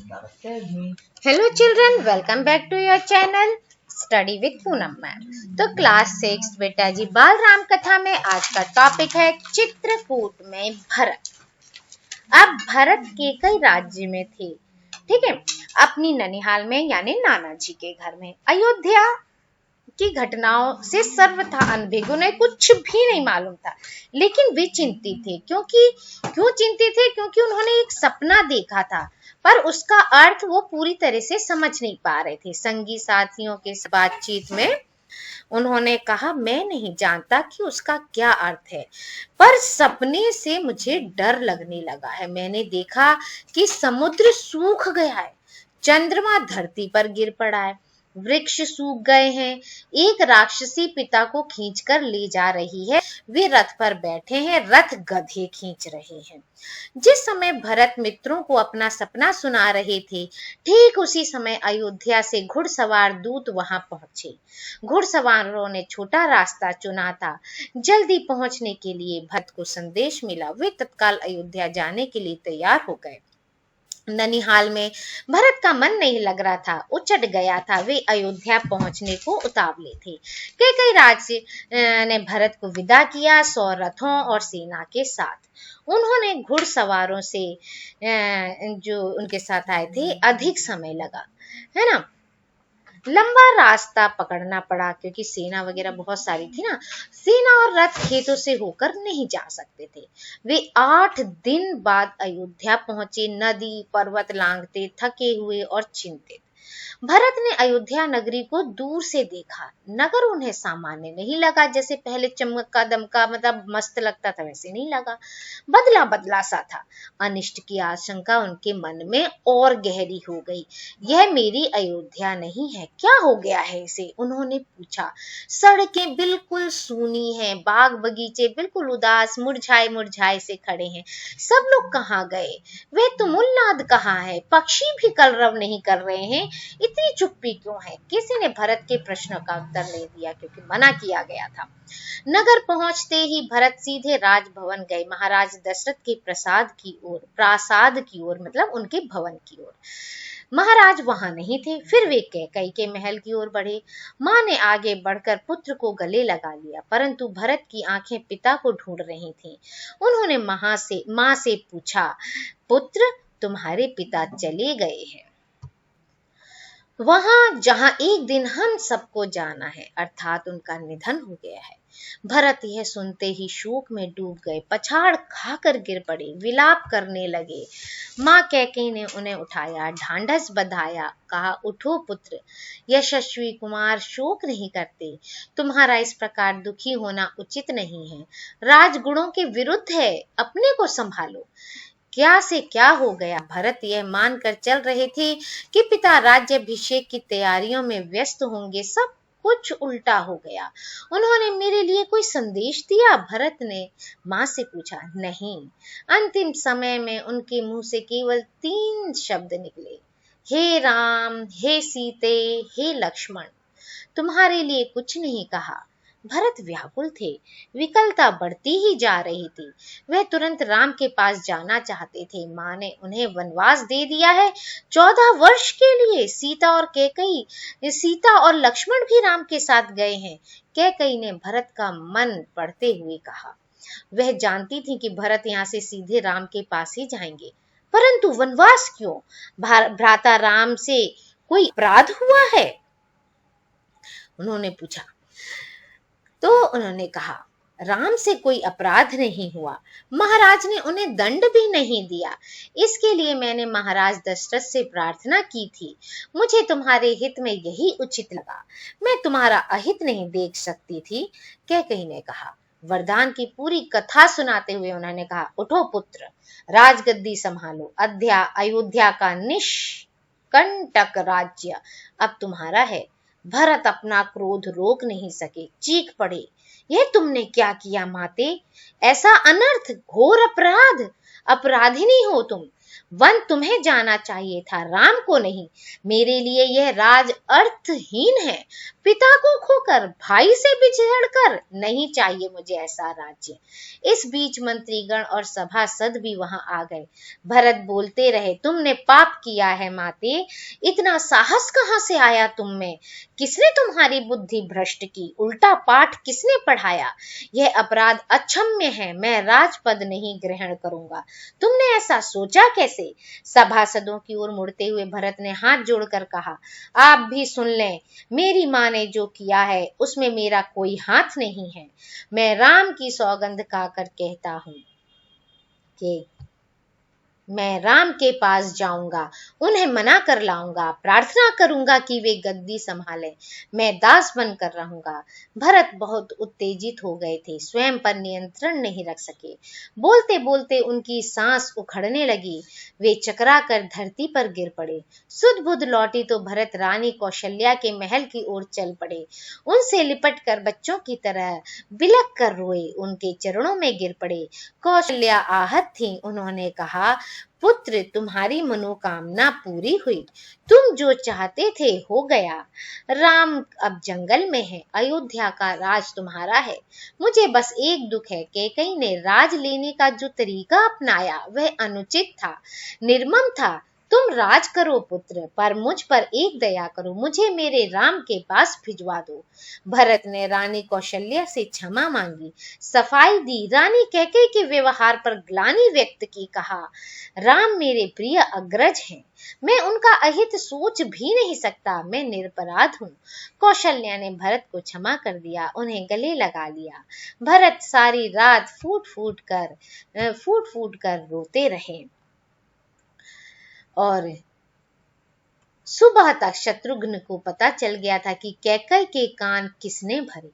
Hello children, welcome back to your channel Study with Poonam ma'am. तो class 6 बेटा जी बाल राम कथा में आज का टॉपिक है चित्रकूट में भरत। अब भरत के कई राज्य में थे, ठीक है, अपनी ननिहाल में यानी नाना जी के घर में। अयोध्या की घटनाओं से सर्वथा अनभिज्ञ, उन्हें कुछ भी नहीं मालूम था, लेकिन वे चिंतित थे। क्यों चिंतित थे? क्योंकि उन्होंने एक सपना देखा था, पर उसका अर्थ वो पूरी तरह से समझ नहीं पा रहे थे। संगी साथियों के बातचीत में उन्होंने कहा, मैं नहीं जानता कि उसका क्या अर्थ है, पर सपने से मुझे डर लगने लगा है। मैंने देखा कि समुद्र सूख गया है, चंद्रमा धरती पर गिर पड़ा है, वृक्ष सूख गए हैं, एक राक्षसी पिता को खींचकर ले जा रही है, वे रथ पर बैठे हैं, रथ गधे खींच रहे हैं। जिस समय भरत मित्रों को अपना सपना सुना रहे थे, ठीक उसी समय अयोध्या से घुड़सवार दूत वहां पहुंचे। घुड़सवारों ने छोटा रास्ता चुना था। जल्दी पहुंचने के लिए भरत को संदेश मिला। वे तत्काल अयोध्या जाने के लिए तैयार हो गए। ननिहाल में भरत का मन नहीं लग रहा था, उचट गया था। वे अयोध्या पहुंचने को उतावले थे। कई राज्य ने भरत को विदा किया, 100 रथों और सेना के साथ। उन्होंने घुड़सवारों से जो उनके साथ आए थे, अधिक समय लगा, है ना, लंबा रास्ता पकड़ना पड़ा, क्योंकि सेना वगैरह बहुत सारी थी ना। सेना और रथ खेतों से होकर नहीं जा सकते थे। वे 8 दिन बाद अयोध्या पहुंचे, नदी पर्वत लांघते, थके हुए और चिंतित। भरत ने अयोध्या नगरी को दूर से देखा। नगर उन्हें सामान्य नहीं लगा, जैसे पहले चमका दमका मतलब मस्त लगता था, वैसे नहीं लगा, बदला बदला सा था। अनिष्ट की आशंका उनके मन में और गहरी हो गई। यह मेरी अयोध्या नहीं है, क्या हो गया है इसे? उन्होंने पूछा। सड़कें बिल्कुल सूनी हैं, बाग बगीचे बिल्कुल उदास मुरझाए मुरझाए से खड़े हैं। सब लोग कहाँ गए? वे तुमुल्लाद कहाँ है? पक्षी भी कलरव नहीं कर रहे हैं। इतनी चुप्पी क्यों है? किसी ने भरत के प्रश्न का उत्तर नहीं दिया, क्योंकि मना किया गया था। नगर पहुंचते ही भरत सीधे राजभवन गए, महाराज दशरथ के प्रासाद की ओर मतलब उनके भवन की ओर। महाराज वहां नहीं थे। फिर वे कैकई के महल की ओर बढ़े। मां ने आगे बढ़कर पुत्र को गले लगा लिया, परंतु भरत की आंखें पिता को ढूंढ रही थीं। उन्होंने मां से पूछा, पुत्र, तुम्हारे पिता चले गए हैं वहां जहां एक दिन हम सबको जाना है, अर्थात उनका निधन हो गया है। भरत यह सुनते ही शोक में डूब गए, पछाड़ खाकर गिर पड़े, विलाप करने लगे। मां कैकेयी ने उन्हें उठाया, ढांढस बंधाया, कहा, उठो पुत्र, यशस्वी कुमार शोक नहीं करते। तुम्हारा इस प्रकार दुखी होना उचित नहीं है, राजगुणों के विरुद्ध है, अपने को संभालो। क्या से क्या हो गया? भरत यह मानकर चल रहे थे कि पिता राज्याभिषेक की तैयारियों में व्यस्त होंगे, सब कुछ उल्टा हो गया। उन्होंने मेरे लिए कोई संदेश दिया? भरत ने मां से पूछा। नहीं। अंतिम समय में उनके मुंह से केवल 3 शब्द निकले, हे राम, हे सीते, हे लक्ष्मण। तुम्हारे लिए कुछ नहीं कहा। भरत व्याकुल थे, विकलता बढ़ती ही जा रही थी। वह तुरंत राम के पास जाना चाहते थे। मां ने उन्हें वनवास दे दिया है, 14 वर्ष के लिए। सीता और लक्ष्मण भी राम के साथ गए हैं। कैकेयी ने भरत का मन पढ़ते हुए कहा। वह जानती थी कि भरत यहाँ से सीधे राम के पास ही जाएंगे, परंतु वनवास क्यों? भ्राता राम से कोई अपराध हुआ है? उन्होंने पूछा। तो उन्होंने कहा, राम से कोई अपराध नहीं हुआ, महाराज ने उन्हें दंड भी नहीं दिया। इसके लिए मैंने महाराज दशरथ से प्रार्थना की थी। मुझे तुम्हारे हित में यही उचित लगा, मैं तुम्हारा अहित नहीं देख सकती थी। कैकेयी ने कहा। वरदान की पूरी कथा सुनाते हुए उन्होंने कहा, उठो पुत्र, राजगद्दी संभालो। अयोध्या का निष्कंटक राज्य अब तुम्हारा है। भरत अपना क्रोध रोक नहीं सके, चीख पड़े, यह तुमने क्या किया माते? ऐसा अनर्थ, घोर अपराध, अपराधिनी हो तुम। वन तुम्हें जाना चाहिए था, राम को नहीं। मेरे लिए यह राज अर्थहीन है। पिता को खोकर, भाई से बिछड़कर, नहीं चाहिए मुझे ऐसा राज्य। इस बीच मंत्रीगण और सभासद भी वहां आ गए। भरत बोलते रहे, तुमने पाप किया है माते, इतना साहस कहां से आया तुम में? किसने तुम्हारी बुद्धि भ्रष्ट की? उल्टा पाठ किसने पढ़ाया? यह अपराध अक्षम्य है, मैं राजपद नहीं ग्रहण करूंगा। तुमने ऐसा सोचा कैसे? सभासदों की ओर मुड़ते हुए भरत ने हाथ जोड़कर कहा, आप भी सुन लें, मेरी मां ने जो किया है उसमें मेरा कोई हाथ नहीं है। मैं राम की सौगंध खाकर कहता हूं कि मैं राम के पास जाऊंगा, उन्हें मना कर लाऊंगा, प्रार्थना करूंगा कि वे गद्दी संभालें, मैं दास बनकर रहूंगा। भरत बहुत उत्तेजित हो गए थे, स्वयं पर नियंत्रण नहीं रख सके। बोलते बोलते उनकी सांस उखड़ने लगी, वे चकरा कर धरती पर गिर पड़े। सुध बुध लौटी तो भरत रानी कौशल्या के महल की ओर चल पड़े। उनसे लिपट कर बच्चों की तरह बिलक कर रोए, उनके चरणों में गिर पड़े। कौशल्या आहत थी, उन्होंने कहा, पुत्र, तुम्हारी मनोकामना पूरी हुई, तुम जो चाहते थे हो गया। राम अब जंगल में है, अयोध्या का राज तुम्हारा है। मुझे बस एक दुख है, कैकेयी ने राज लेने का जो तरीका अपनाया वह अनुचित था, निर्मम था। तुम राज करो पुत्र, पर मुझ पर एक दया करो, मुझे मेरे राम के पास भिजवा दो। भरत ने रानी कौशल्या से क्षमा मांगी, सफाई दी, रानी कैकेयी के व्यवहार पर ग्लानि व्यक्त की, कहा, राम मेरे प्रिय अग्रज हैं, मैं उनका अहित सोच भी नहीं सकता, मैं निरपराध हूँ। कौशल्या ने भरत को क्षमा कर दिया, उन्हें गले लगा लिया। भरत सारी रात फूट फूट कर रोते रहे और सुबह तक शत्रुघ्न को पता चल गया था कि कैकेयी के कान किसने भरे।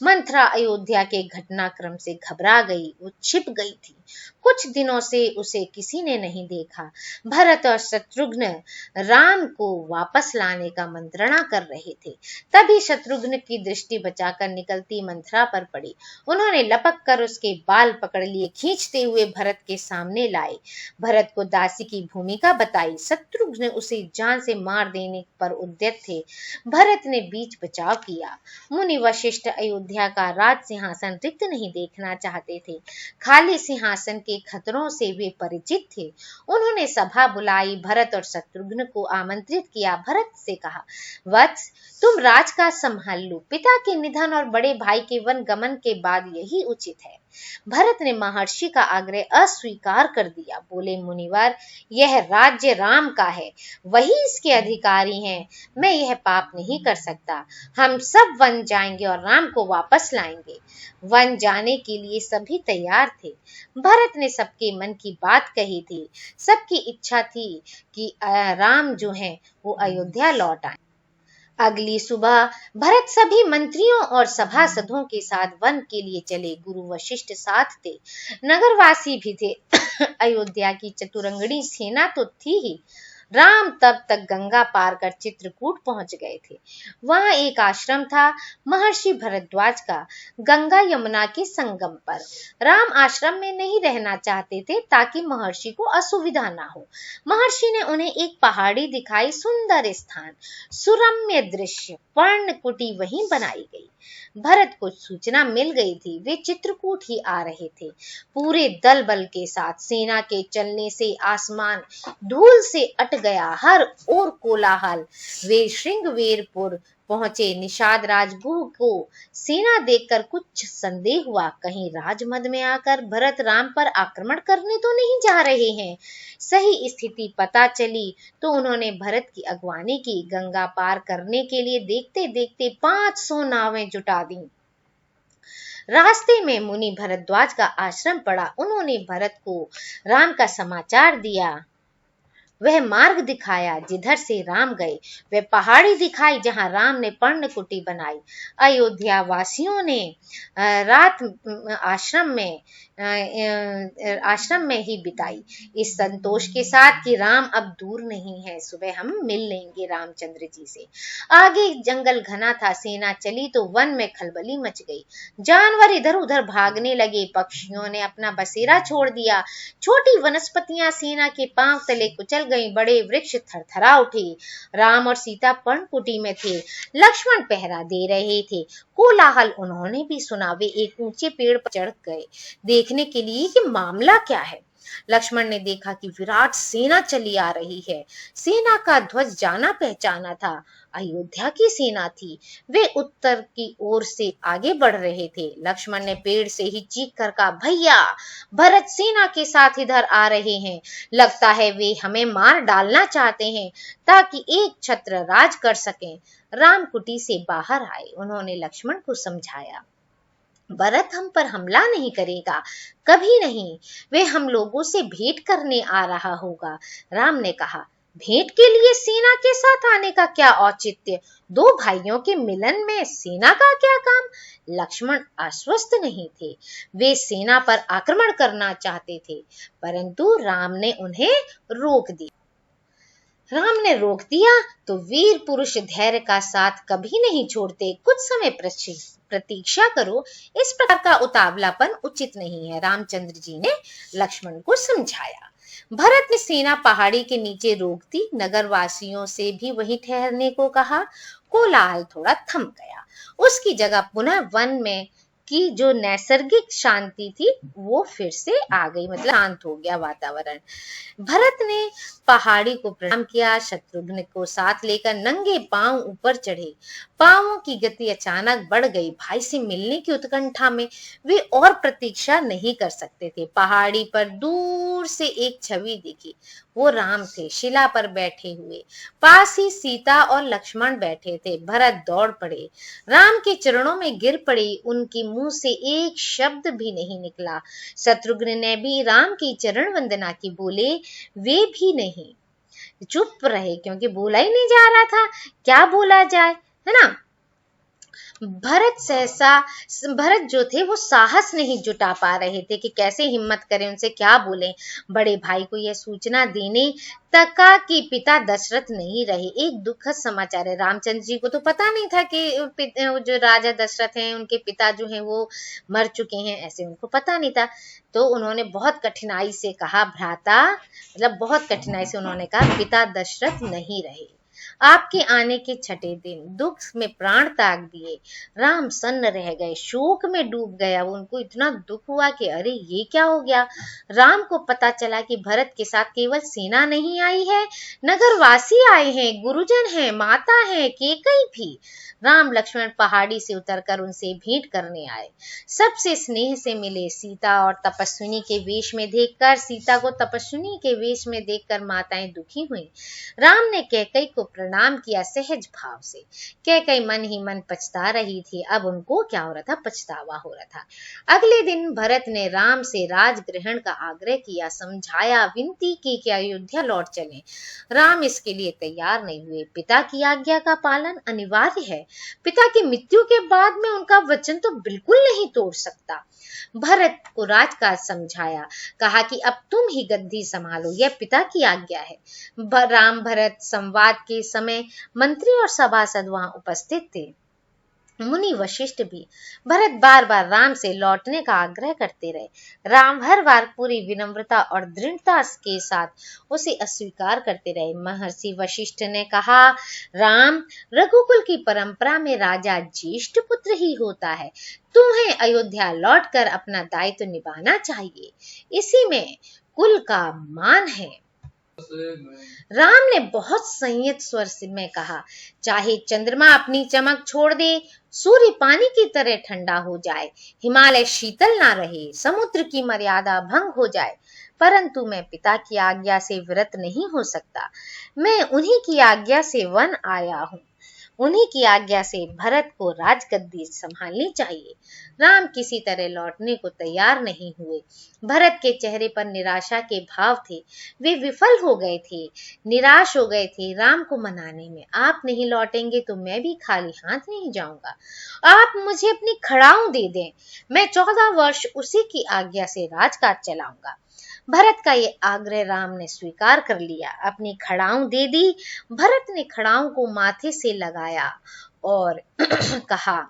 मंथरा अयोध्या के घटनाक्रम से घबरा गई, वो छिप गई थी। कुछ दिनों से उसे किसी ने नहीं देखा। भरत और शत्रुघ्न राम को वापस लाने का मंत्रणा कर रहे थे। तभी शत्रुघ्न की दृष्टि बचाकर निकलती मंथरा पर पड़ी। उन्होंने लपक कर उसके बाल पकड़ लिए, खींचते हुए भरत के सामने लाए। भरत को दासी की भूमिका बताई। शत्रुघ्न उसे जान से मार देने पर उद्यत थे। भरत ने बीच बचाव किया। मुनि वशिष्ठ अयोध्या का राज सिंहासन रिक्त नहीं देखना चाहते थे। खाली सिंहासन के खतरों से वे परिचित थे। उन्होंने सभा बुलाई, भरत और शत्रुघ्न को आमंत्रित किया। भरत से कहा, वत्स, तुम राज का संभाल लो, पिता के निधन और बड़े भाई के वन गमन के बाद यही उचित है। भरत ने महर्षि का आग्रह अस्वीकार कर दिया। बोले, मुनिवर, यह राज्य राम का है, वही इसके अधिकारी हैं, मैं यह पाप नहीं कर सकता। हम सब वन जाएंगे और राम को वापस लाएंगे। वन जाने के लिए सभी तैयार थे। भरत ने सबके मन की बात कही थी। सबकी इच्छा थी कि राम जो हैं वो अयोध्या लौट आए। अगली सुबह भरत सभी मंत्रियों और सभासदों के साथ वन के लिए चले। गुरु वशिष्ठ साथ थे, नगरवासी भी थे। अयोध्या की चतुरंगनी सेना तो थी ही। राम तब तक गंगा पार कर चित्रकूट पहुंच गए थे। वहां एक आश्रम था, महर्षि भरद्वाज का, गंगा यमुना के संगम पर। राम आश्रम में नहीं रहना चाहते थे ताकि महर्षि को असुविधा ना हो। महर्षि ने उन्हें एक पहाड़ी दिखाई, सुंदर स्थान, सुरम्य दृश्य, पर्णकुटी वहीं बनाई गई। भरत को सूचना मिल गई थी, वे चित्रकूट ही आ रहे थे। पूरे दल बल के साथ। सेना के चलने से आसमान धूल से अट गया, हर ओर कोलाहल। वे श्रृंगवेरपुर पहुंचे। निषाद राजगुह को सेना देखकर कुछ संदेह हुआ, कहीं राजमद में आकर भरत राम पर आक्रमण करने तो नहीं जा रहे हैं। सही स्थिति पता चली तो उन्होंने भरत की अगवानी की। गंगा पार करने के लिए देखते देखते 500 नावें जुटा दी। रास्ते में मुनि भरद्वाज का आश्रम पड़ा। उन्होंने भरत को राम का समाचार दिया। वह मार्ग दिखाया जिधर से राम गए, वह पहाड़ी दिखाई जहां राम ने पर्णकुटी बनाई। अयोध्या वासियों ने रात आश्रम में ही बिताई, इस संतोष के साथ कि राम अब दूर नहीं है, सुबह हम मिल लेंगे रामचंद्र जी से। आगे जंगल घना था, सेना चली तो वन में खलबली मच गई। जानवर इधर उधर भागने लगे, पक्षियों ने अपना बसेरा छोड़ दिया। छोटी वनस्पतियां सेना के पांव तले कुचल गईं, बड़े वृक्ष थरथरा उठे। राम और सीता पर्णकुटी में थे, लक्ष्मण पहरा दे रहे थे। कोलाहल उन्होंने भी सुना, वे एक ऊंचे पेड़ पर चढ़ गए देखने के लिए कि मामला क्या है। लक्ष्मण ने देखा कि विराट सेना चली आ रही है। सेना का ध्वज जाना पहचाना था, अयोध्या की सेना थी। वे उत्तर की ओर से आगे बढ़ रहे थे। लक्ष्मण ने पेड़ से ही चीख कर कहा, भैया, भरत सेना के साथ इधर आ रहे हैं। लगता है वे हमें मार डालना चाहते हैं ताकि एक छत्र राज कर सकें। राम कुटी से बाहर आए, उन्होंने लक्ष्मण को समझाया, भरत हम पर हमला नहीं करेगा, कभी नहीं। वे हम लोगों से भेंट करने आ रहा होगा। राम ने कहा, भेंट के लिए सेना के साथ आने का क्या औचित्य? दो भाइयों के मिलन में सेना का क्या काम? लक्ष्मण आश्वस्त नहीं थे, वे सेना पर आक्रमण करना चाहते थे, परंतु राम ने उन्हें रोक दिया। राम ने रोक दिया तो वीर पुरुष धैर्य का साथ कभी नहीं छोड़ते। कुछ समय प्रतीक्षा करो, इस प्रकार का उतावलापन उचित नहीं है, रामचंद्र जी ने लक्ष्मण को समझाया। भरत ने सेना पहाड़ी के नीचे रोक दी, नगर वासियों से भी वहीं ठहरने को कहा। कोलाहल थोड़ा थम गया, उसकी जगह पुनः वन में की जो नैसर्गिक शांति थी वो फिर से आ गई, मतलब शांत हो गया वातावरण। भरत ने पहाड़ी को प्रणाम किया, शत्रुघ्न को साथ लेकर नंगे पांव ऊपर चढ़े। पांवों की गति अचानक बढ़ गई। भाई से मिलने की उत्कंठा में वे और प्रतीक्षा नहीं कर सकते थे। पहाड़ी पर दूर से एक छवि दिखी, वो राम थे, शिला पर बैठे हुए। पास ही सीता और लक्ष्मण बैठे थे। भरत दौड़ पड़े, राम के चरणों में गिर पड़े। उनके मुंह से एक शब्द भी नहीं निकला। शत्रुघ्न ने भी राम की चरण वंदना की, बोले वे भी नहीं, चुप रहे, क्योंकि बोला ही नहीं जा रहा था, क्या बोला जाए, है ना। भरत जो थे वो साहस नहीं जुटा पा रहे थे कि कैसे हिम्मत करें, उनसे क्या बोलें। बड़े भाई को यह सूचना देने तक कि पिता दशरथ नहीं रहे, एक दुखद समाचार है। रामचंद्र जी को तो पता नहीं था कि जो राजा दशरथ हैं उनके पिता जो हैं वो मर चुके हैं, ऐसे उनको पता नहीं था। तो उन्होंने बहुत कठिनाई से कहा, भ्राता, मतलब बहुत कठिनाई से उन्होंने कहा, पिता दशरथ नहीं रहे। आपके आने के छठे दिन दुख में प्राण त्याग दिए। राम सन्न रह गए, शोक में डूब गया। उनको इतना दुख हुआ कि अरे ये क्या हो गया। राम को पता चला कि भरत के साथ केवल सेना नहीं आई है, नगरवासी आए हैं, गुरुजन हैं, माता है, केकई भी। राम लक्ष्मण पहाड़ी से उतरकर उनसे भेंट करने आए, सबसे स्नेह से मिले। सीता को तपस्विनी के वेश में देखकर माताएं दुखी हुई। राम ने कैकई को प्रणाम किया सहज भाव से। कैकई मन ही मन पछता रही थी, अब उनको क्या हो रहा था, पछतावा हो रहा था। अगले दिन भरत ने राम से राज ग्रहण का आग्रह किया, समझाया, विनती की कि अयोध्या लौट चलें। राम इसके लिए तैयार नहीं हुए। पिता की आज्ञा का पालन अनिवार्य है, पिता की मृत्यु के बाद में उनका वचन तो बिल्कुल नहीं तोड़ सकता। भरत को राजकाज समझाया, कहा कि अब तुम ही गद्दी संभालो, यह पिता की आज्ञा है। राम भरत संवाद के समय मंत्री और सभासद वहां उपस्थित थे, मुनि वशिष्ठ भी। भरत बार बार राम से लौटने का आग्रह करते रहे। राम हर बार पूरी विनम्रता और दृढ़ता के साथ उसे अस्वीकार करते रहे। महर्षि वशिष्ठ ने कहा, राम, रघुकुल की परंपरा में राजा ज्येष्ठ पुत्र ही होता है, तुम्हें अयोध्या लौटकर अपना दायित्व निभाना चाहिए, इसी में कुल का मान है। राम ने बहुत संयत स्वर में कहा, चाहे चंद्रमा अपनी चमक छोड़ दे, सूर्य पानी की तरह ठंडा हो जाए, हिमालय शीतल ना रहे, समुद्र की मर्यादा भंग हो जाए, परंतु मैं पिता की आज्ञा से विरत नहीं हो सकता। मैं उन्हीं की आज्ञा से वन आया हूँ। उन्हीं की आज्ञा से भरत को राजगद्दी संभालनी चाहिए। राम किसी तरह लौटने को तैयार नहीं हुए। भरत के चेहरे पर निराशा के भाव थे। वे विफल हो गए थे, निराश हो गए थे राम को मनाने में। आप नहीं लौटेंगे तो मैं भी खाली हाथ नहीं जाऊंगा। आप मुझे अपनी खड़ाऊं दे दें, मैं 14 वर्ष उसी की आज्ञा से राजकाज चलाऊंगा। भरत का ये आग्रह राम ने स्वीकार कर लिया, अपनी खड़ाऊं दे दी। भरत ने खड़ाऊं को माथे से लगाया और कहा,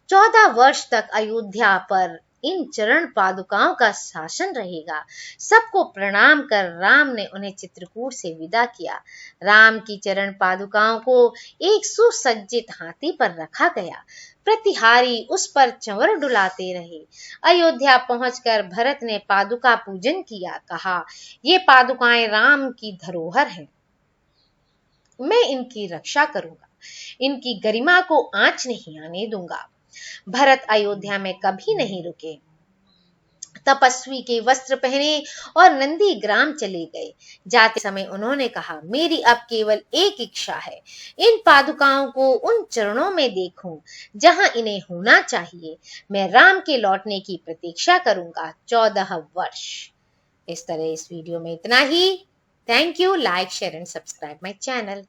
14 वर्ष तक अयोध्या पर इन चरण पादुकाओं का शासन रहेगा। सबको प्रणाम कर राम ने उन्हें चित्रकूट से विदा किया। राम की चरण पादुकाओं को एक सुसज्जित हाथी पर रखा गया। प्रतिहारी उस पर चंवर डुलाते रहे। अयोध्या पहुंचकर भरत ने पादुका पूजन किया। कहा, ये पादुकाएं राम की धरोहर हैं, मैं इनकी रक्षा करूंगा, इनकी गरिमा को आंच नहीं आने दूंगा। भरत अयोध्या में कभी नहीं रुके। तपस्वी के वस्त्र पहने और नंदी ग्राम चले गए। जाते समय उन्होंने कहा, मेरी अब केवल एक इच्छा है, इन पादुकाओं को उन चरणों में देखूं जहां इन्हें होना चाहिए। मैं राम के लौटने की प्रतीक्षा करूंगा 14 वर्ष। इस तरह इस वीडियो में इतना ही। Thank you. Like, share and subscribe my channel.